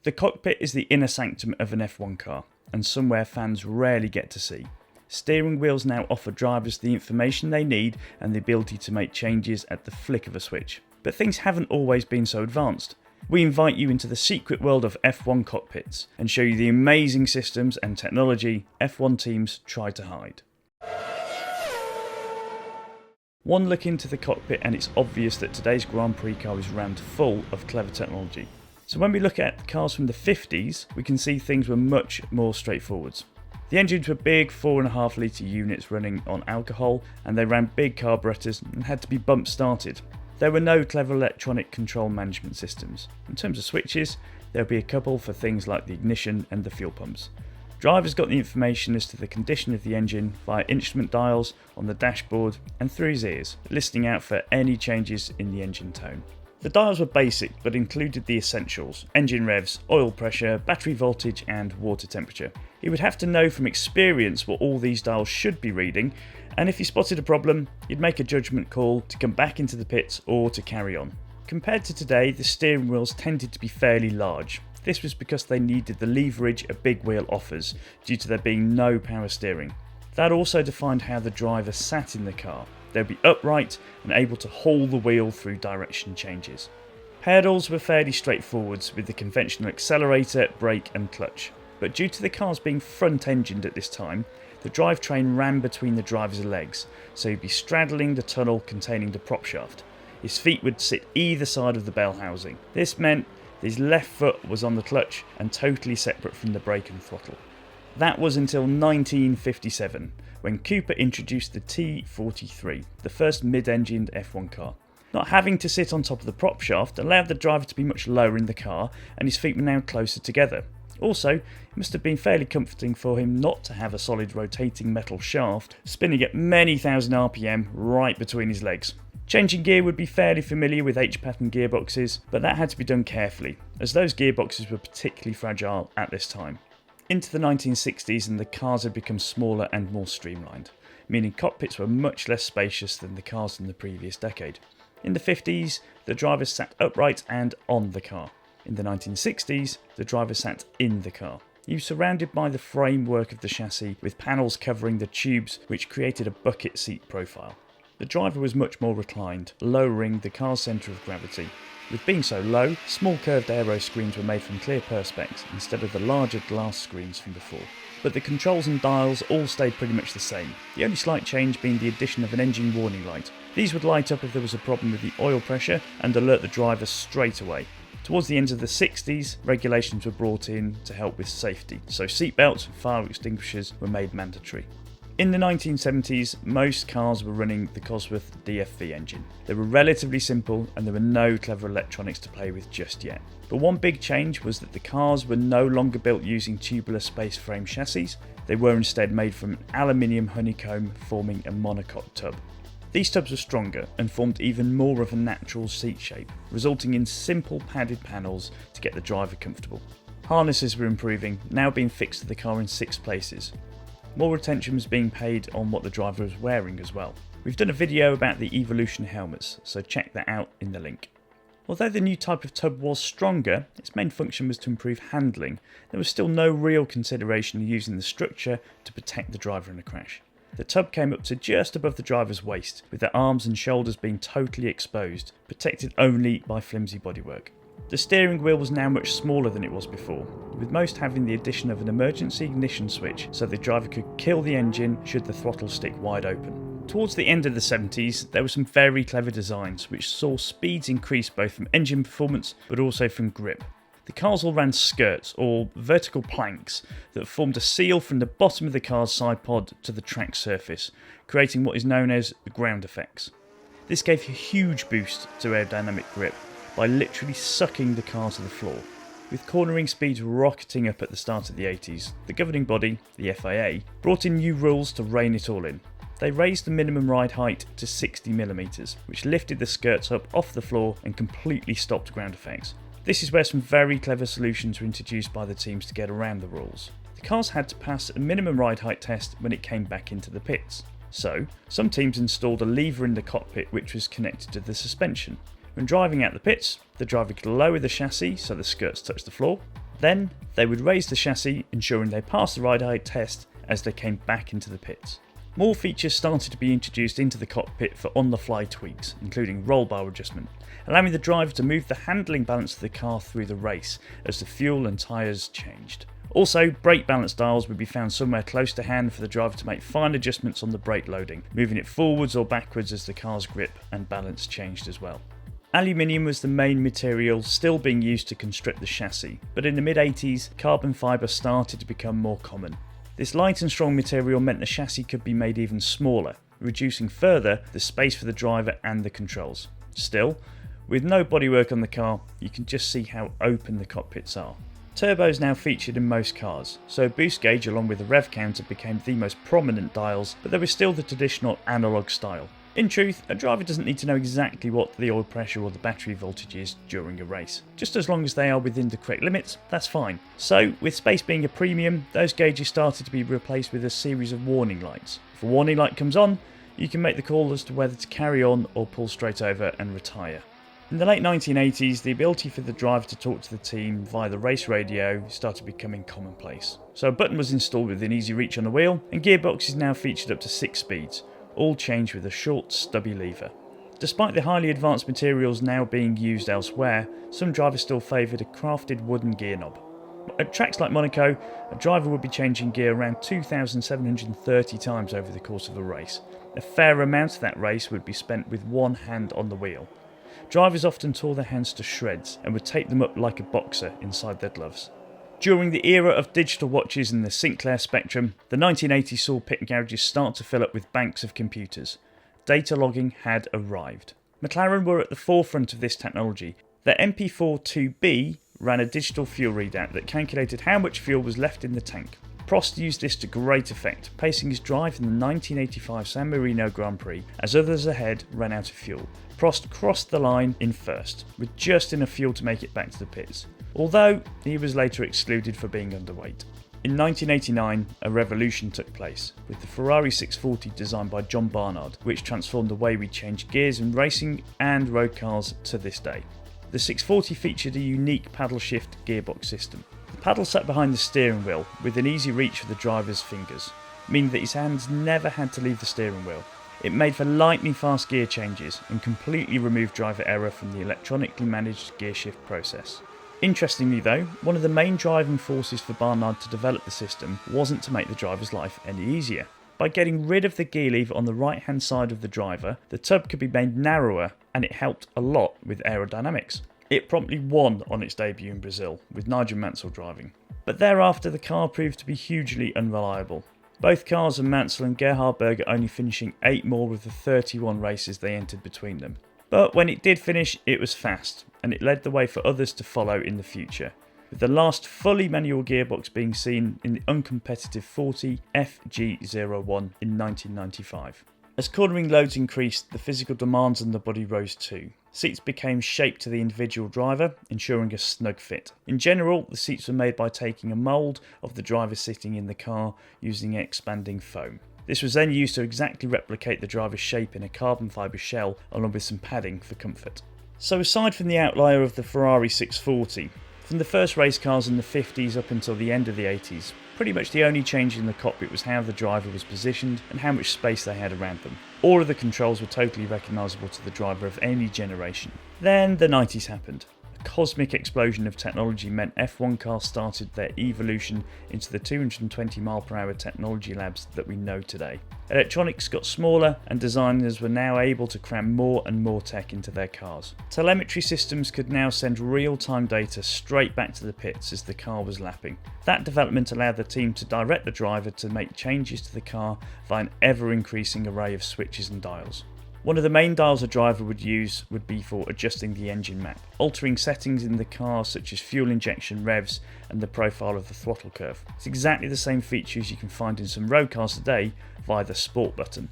The cockpit is the inner sanctum of an F1 car, and somewhere fans rarely get to see. Steering wheels now offer drivers the information they need and the ability to make changes at the flick of a switch. But things haven't always been so advanced. We invite you into the secret world of F1 cockpits and show you the amazing systems and technology F1 teams try to hide. One look into the cockpit and it's obvious that today's Grand Prix car is rammed full of clever technology. So when we look at the cars from the 50s, we can see things were much more straightforward. The engines were big 4.5 litre units running on alcohol, and they ran big carburetors and had to be bump started. There were no clever electronic control management systems. In terms of switches, there would be a couple for things like the ignition and the fuel pumps. Drivers got the information as to the condition of the engine via instrument dials on the dashboard and through his ears, listening out for any changes in the engine tone. The dials were basic but included the essentials: engine revs, oil pressure, battery voltage and water temperature. He would have to know from experience what all these dials should be reading, and if he spotted a problem, he'd make a judgment call to come back into the pits or to carry on. Compared to today, the steering wheels tended to be fairly large. This was because they needed the leverage a big wheel offers due to there being no power steering. That also defined how the driver sat in the car. They'd be upright and able to haul the wheel through direction changes. Pedals were fairly straightforward with the conventional accelerator, brake and clutch. But due to the cars being front-engined at this time, the drivetrain ran between the driver's legs, so he'd be straddling the tunnel containing the prop shaft. His feet would sit either side of the bell housing. This meant his left foot was on the clutch and totally separate from the brake and throttle. That was until 1957, when Cooper introduced the T43, the first mid-engined F1 car. Not having to sit on top of the prop shaft allowed the driver to be much lower in the car, and his feet were now closer together. Also, it must have been fairly comforting for him not to have a solid rotating metal shaft spinning at many thousand RPM right between his legs. Changing gear would be fairly familiar with H-pattern gearboxes, but that had to be done carefully, as those gearboxes were particularly fragile at this time. Into the 1960s and the cars had become smaller and more streamlined, meaning cockpits were much less spacious than the cars in the previous decade. In the 50s, the driver sat upright and on the car. In the 1960s, the driver sat in the car. He was surrounded by the framework of the chassis with panels covering the tubes which created a bucket seat profile. The driver was much more reclined, lowering the car's centre of gravity. With being so low, small curved aero screens were made from clear perspex instead of the larger glass screens from before. But the controls and dials all stayed pretty much the same, the only slight change being the addition of an engine warning light. These would light up if there was a problem with the oil pressure and alert the driver straight away. Towards the end of the 60s, regulations were brought in to help with safety, so seatbelts and fire extinguishers were made mandatory. In the 1970s, most cars were running the Cosworth DFV engine. They were relatively simple and there were no clever electronics to play with just yet. But one big change was that the cars were no longer built using tubular space frame chassis. They were instead made from an aluminium honeycomb forming a monocoque tub. These tubs were stronger and formed even more of a natural seat shape, resulting in simple padded panels to get the driver comfortable. Harnesses were improving, now being fixed to the car in 6 places. More attention was being paid on what the driver was wearing as well. We've done a video about the Evolution helmets, so check that out in the link. Although the new type of tub was stronger, its main function was to improve handling. There was still no real consideration of using the structure to protect the driver in a crash. The tub came up to just above the driver's waist, with their arms and shoulders being totally exposed, protected only by flimsy bodywork. The steering wheel was now much smaller than it was before, with most having the addition of an emergency ignition switch so the driver could kill the engine should the throttle stick wide open. Towards the end of the 70s, there were some very clever designs which saw speeds increase both from engine performance but also from grip. The cars all ran skirts, or vertical planks, that formed a seal from the bottom of the car's side pod to the track surface, creating what is known as the ground effects. This gave a huge boost to aerodynamic grip by literally sucking the car to the floor. With cornering speeds rocketing up at the start of the 80s, the governing body, the FIA, brought in new rules to rein it all in. They raised the minimum ride height to 60mm, which lifted the skirts up off the floor and completely stopped ground effects. This is where some very clever solutions were introduced by the teams to get around the rules. The cars had to pass a minimum ride height test when it came back into the pits. So, some teams installed a lever in the cockpit which was connected to the suspension. When driving out the pits, the driver could lower the chassis so the skirts touched the floor, Then they would raise the chassis, ensuring they passed the ride height test as they came back into the pits. More features started to be introduced into the cockpit for on-the-fly tweaks, including roll bar adjustment, allowing the driver to move the handling balance of the car through the race as the fuel and tyres changed. Also, brake balance dials would be found somewhere close to hand for the driver to make fine adjustments on the brake loading, moving it forwards or backwards as the car's grip and balance changed as well. Aluminium was the main material still being used to construct the chassis, but in the mid-80s, carbon fibre started to become more common. This light and strong material meant the chassis could be made even smaller, reducing further the space for the driver and the controls. Still, with no bodywork on the car, you can just see how open the cockpits are. Turbos now featured in most cars, so a boost gauge along with a rev counter became the most prominent dials, but there was still the traditional analog style. In truth, a driver doesn't need to know exactly what the oil pressure or the battery voltage is during a race. Just as long as they are within the correct limits, that's fine. So, with space being a premium, those gauges started to be replaced with a series of warning lights. If a warning light comes on, you can make the call as to whether to carry on or pull straight over and retire. In the late 1980s, the ability for the driver to talk to the team via the race radio started becoming commonplace. So a button was installed within easy reach on the wheel, and gearboxes now featured up to 6 speeds, all changed with a short, stubby lever. Despite the highly advanced materials now being used elsewhere, some drivers still favoured a crafted wooden gear knob. At tracks like Monaco, a driver would be changing gear around 2,730 times over the course of a race. A fair amount of that race would be spent with one hand on the wheel. Drivers often tore their hands to shreds and would tape them up like a boxer inside their gloves. During the era of digital watches in the Sinclair spectrum, the 1980s saw pit garages start to fill up with banks of computers. Data logging had arrived. McLaren were at the forefront of this technology. Their MP42B ran a digital fuel readout that calculated how much fuel was left in the tank. Prost used this to great effect, pacing his drive in the 1985 San Marino Grand Prix as others ahead ran out of fuel. Prost crossed the line in first, with just enough fuel to make it back to the pits, although he was later excluded for being underweight. In 1989, a revolution took place, with the Ferrari 640 designed by John Barnard, which transformed the way we change gears in racing and road cars to this day. The 640 featured a unique paddle shift gearbox system. The paddle sat behind the steering wheel, with an easy reach for the driver's fingers, meaning that his hands never had to leave the steering wheel. It made for lightning fast gear changes and completely removed driver error from the electronically managed gear shift process. Interestingly though, one of the main driving forces for Barnard to develop the system wasn't to make the driver's life any easier. By getting rid of the gear lever on the right hand side of the driver, the tub could be made narrower, and it helped a lot with aerodynamics. It promptly won on its debut in Brazil, with Nigel Mansell driving. But thereafter the car proved to be hugely unreliable. Both cars and Mansell and Gerhard Berger only finishing 8 more of the 31 races they entered between them. But when it did finish, it was fast, and it led the way for others to follow in the future, with the last fully manual gearbox being seen in the uncompetitive 40 FG01 in 1995. As cornering loads increased, the physical demands on the body rose too. Seats became shaped to the individual driver, ensuring a snug fit. In general, the seats were made by taking a mould of the driver sitting in the car using expanding foam. This was then used to exactly replicate the driver's shape in a carbon fibre shell, along with some padding for comfort. So aside from the outlier of the Ferrari 640, from the first race cars in the 50s up until the end of the 80s, pretty much the only change in the cockpit was how the driver was positioned and how much space they had around them. All of the controls were totally recognisable to the driver of any generation. Then the 90s happened. A cosmic explosion of technology meant F1 cars started their evolution into the 220 mph technology labs that we know today. Electronics got smaller and designers were now able to cram more and more tech into their cars. Telemetry systems could now send real-time data straight back to the pits as the car was lapping. That development allowed the team to direct the driver to make changes to the car via an ever-increasing array of switches and dials. One of the main dials a driver would use would be for adjusting the engine map, altering settings in the car such as fuel injection revs and the profile of the throttle curve. It's exactly the same features you can find in some road cars today via the Sport button.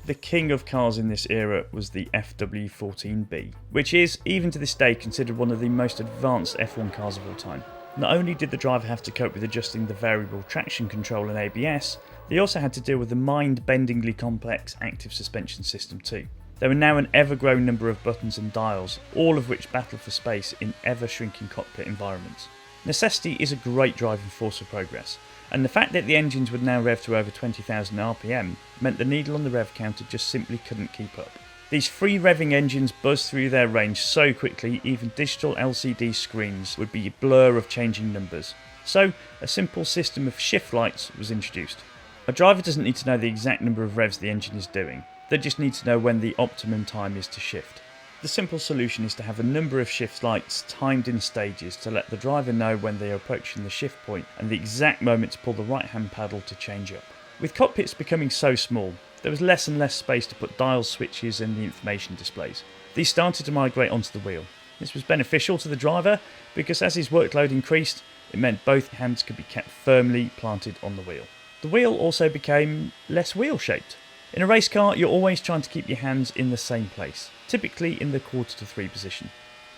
The king of cars in this era was the FW14B, which is, even to this day, considered one of the most advanced F1 cars of all time. Not only did the driver have to cope with adjusting the variable traction control and ABS, they also had to deal with the mind-bendingly complex active suspension system too. There were now an ever-growing number of buttons and dials, all of which battle for space in ever-shrinking cockpit environments. Necessity is a great driving force for progress, and the fact that the engines would now rev to over 20,000 RPM meant the needle on the rev counter just simply couldn't keep up. These free revving engines buzzed through their range so quickly even digital LCD screens would be a blur of changing numbers. So a simple system of shift lights was introduced. A driver doesn't need to know the exact number of revs the engine is doing, they just need to know when the optimum time is to shift. The simple solution is to have a number of shift lights timed in stages to let the driver know when they are approaching the shift point and the exact moment to pull the right hand paddle to change up. With cockpits becoming so small, there was less and less space to put dial switches and the information displays. These started to migrate onto the wheel. This was beneficial to the driver because as his workload increased, it meant both hands could be kept firmly planted on the wheel. The wheel also became less wheel shaped. In a race car, you're always trying to keep your hands in the same place, typically in the 4:3 position,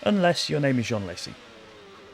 unless your name is Jean Lacy.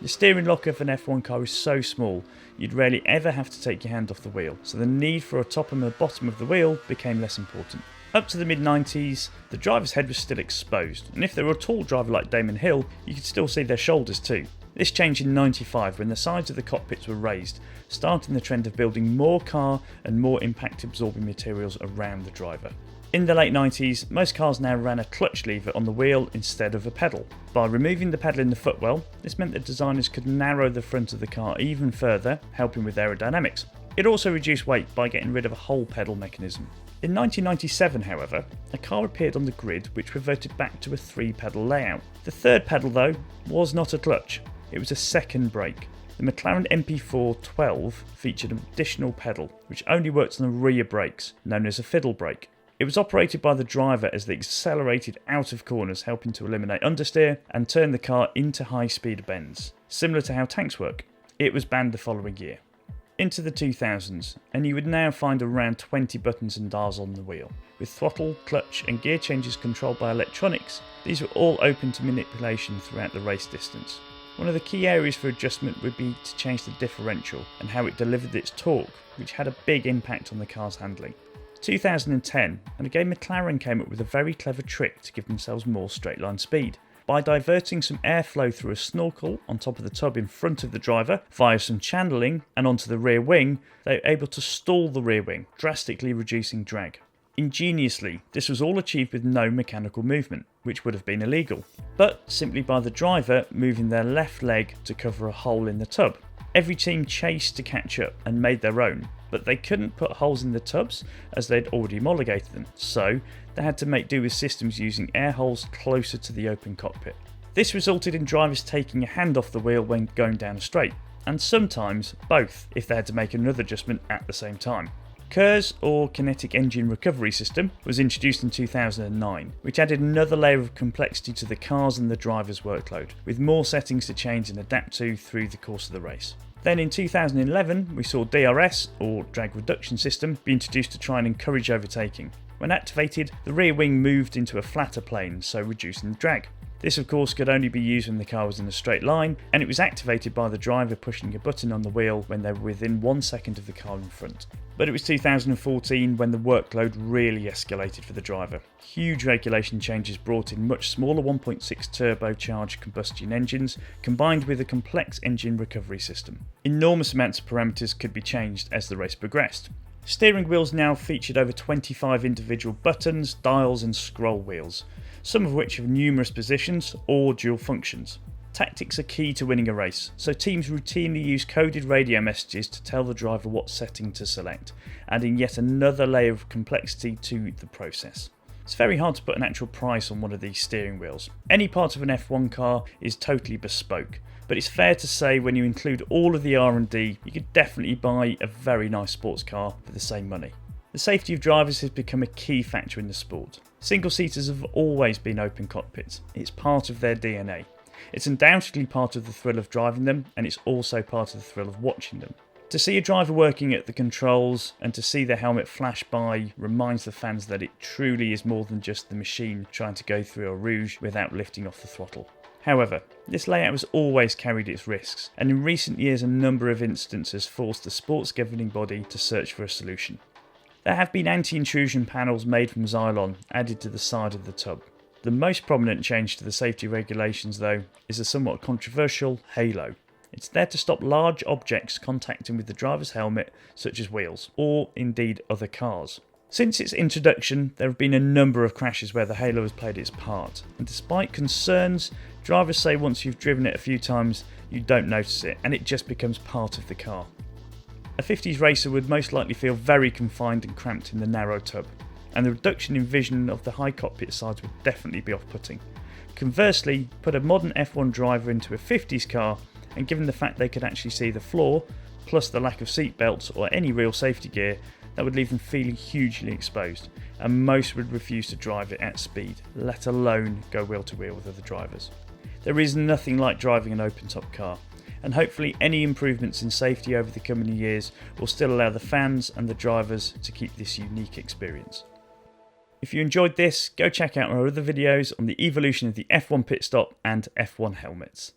The steering lock of an F1 car is so small, you'd rarely ever have to take your hand off the wheel, so the need for a top and a bottom of the wheel became less important. Up to the mid-90s, the driver's head was still exposed, and if they were a tall driver like Damon Hill, you could still see their shoulders too. This changed in '95 when the sides of the cockpits were raised, starting the trend of building more car and more impact absorbing materials around the driver. In the late 90s, most cars now ran a clutch lever on the wheel instead of a pedal. By removing the pedal in the footwell, this meant that designers could narrow the front of the car even further, helping with aerodynamics. It also reduced weight by getting rid of a whole pedal mechanism. In 1997, however, a car appeared on the grid which reverted back to a 3-pedal layout. The third pedal, though, was not a clutch. It was a second brake. The McLaren MP4-12 featured an additional pedal, which only worked on the rear brakes, known as a fiddle brake. It was operated by the driver as they accelerated out of corners, helping to eliminate understeer and turn the car into high-speed bends, similar to how tanks work. It was banned the following year. Into the 2000s, and you would now find around 20 buttons and dials on the wheel. With throttle, clutch and gear changes controlled by electronics, these were all open to manipulation throughout the race distance. One of the key areas for adjustment would be to change the differential and how it delivered its torque, which had a big impact on the car's handling. 2010, and again McLaren came up with a very clever trick to give themselves more straight line speed. By diverting some airflow through a snorkel on top of the tub in front of the driver via some channeling and onto the rear wing, they were able to stall the rear wing, drastically reducing drag. Ingeniously, this was all achieved with no mechanical movement, which would have been illegal, but simply by the driver moving their left leg to cover a hole in the tub. Every team chased to catch up and made their own, but they couldn't put holes in the tubs as they'd already homologated them, so they had to make do with systems using air holes closer to the open cockpit. This resulted in drivers taking a hand off the wheel when going down a straight, and sometimes both if they had to make another adjustment at the same time. KERS, or Kinetic Engine Recovery System, was introduced in 2009, which added another layer of complexity to the car's and the driver's workload, with more settings to change and adapt to through the course of the race. Then in 2011, we saw DRS, or Drag Reduction System, be introduced to try and encourage overtaking. When activated, the rear wing moved into a flatter plane, so reducing drag. This of course could only be used when the car was in a straight line, and it was activated by the driver pushing a button on the wheel when they were within 1 second of the car in front. But it was 2014 when the workload really escalated for the driver. Huge regulation changes brought in much smaller 1.6 turbocharged combustion engines combined with a complex engine recovery system. Enormous amounts of parameters could be changed as the race progressed. Steering wheels now featured over 25 individual buttons, dials and scroll wheels, some of which have numerous positions or dual functions. Tactics are key to winning a race, so teams routinely use coded radio messages to tell the driver what setting to select, adding yet another layer of complexity to the process. It's very hard to put an actual price on one of these steering wheels. Any part of an F1 car is totally bespoke, but it's fair to say when you include all of the R&D, you could definitely buy a very nice sports car for the same money. The safety of drivers has become a key factor in the sport. Single-seaters have always been open cockpits. It's part of their DNA. It's undoubtedly part of the thrill of driving them, and it's also part of the thrill of watching them. To see a driver working at the controls and to see their helmet flash by reminds the fans that it truly is more than just the machine trying to go through a rouge without lifting off the throttle. However, this layout has always carried its risks, and in recent years a number of instances forced the sports governing body to search for a solution. There have been anti-intrusion panels made from Xylon added to the side of the tub. The most prominent change to the safety regulations, though, is a somewhat controversial halo. It's there to stop large objects contacting with the driver's helmet, such as wheels, or indeed other cars. Since its introduction, there have been a number of crashes where the halo has played its part, and despite concerns, drivers say once you've driven it a few times, you don't notice it, and it just becomes part of the car. A 50s racer would most likely feel very confined and cramped in the narrow tub, and the reduction in vision of the high cockpit sides would definitely be off-putting. Conversely, put a modern F1 driver into a 50s car, and given the fact they could actually see the floor, plus the lack of seat belts or any real safety gear, that would leave them feeling hugely exposed, and most would refuse to drive it at speed, let alone go wheel to wheel with other drivers. There is nothing like driving an open-top car, and hopefully any improvements in safety over the coming years will still allow the fans and the drivers to keep this unique experience. If you enjoyed this, go check out our other videos on the evolution of the F1 pit stop and F1 helmets.